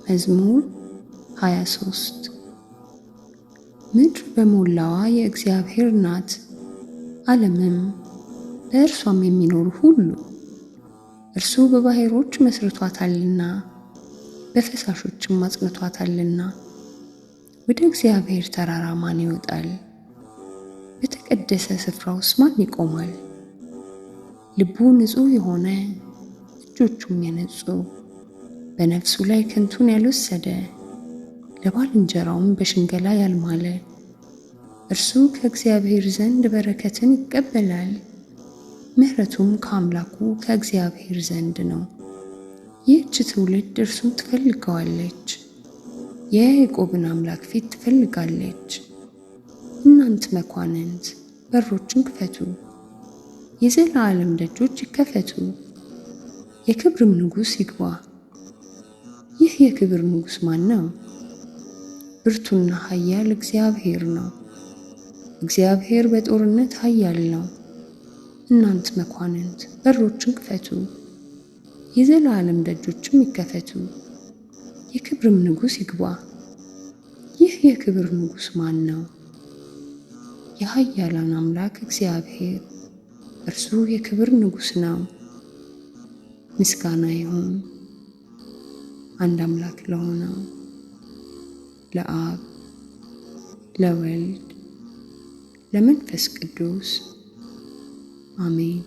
መዝሙር 23 ምድር በሞላዋ የእግዚአብሔር ናት፣ ዓለምም በእርሷም የሚኖሩ ሁሉ። እርሱ በባሕሮች መስርቷታልና በፈሳሾችም አጽንቷታልና። ወደ እግዚአብሔር ተራራ ማን ይወጣል? በተቀደሰ ስፍራውስ ማን ይቆማል? ልቡ ንጹሕ የሆነ እጆቹም የነጹ፣ በነፍሱ ላይ ከንቱን ያልወሰደ፣ ለባልንጀራውም በሽንገላ ያልማለ፣ እርሱ ከእግዚአብሔር ዘንድ በረከትን ይቀበላል፣ ምሕረቱም ከአምላኩ ከእግዚአብሔር ዘንድ ነው። ይህች ትውልድ እርሱን ትፈልገዋለች፣ የያዕቆብን አምላክ ፊት ትፈልጋለች። እናንት መኳንንት በሮችን ክፈቱ፣ የዘላለም ደጆች ይከፈቱ፣ የክብርም ንጉሥ ይግባ። ይህ የክብር ንጉሥ ማን ነው? ብርቱና ኃያል እግዚአብሔር ነው። እግዚአብሔር በጦርነት ኃያል ነው። እናንት መኳንንት በሮችን ክፈቱ፣ የዘላለም ደጆችም ይከፈቱ፣ የክብርም ንጉሥ ይግባ። ይህ የክብር ንጉሥ ማን ነው? የኃያላን አምላክ እግዚአብሔር፣ እርሱ የክብር ንጉሥ ነው። ምስጋና ይሁን አንድ አምላክ ለሆነው ለአብ ለወልድ ለመንፈስ ቅዱስ አሜን።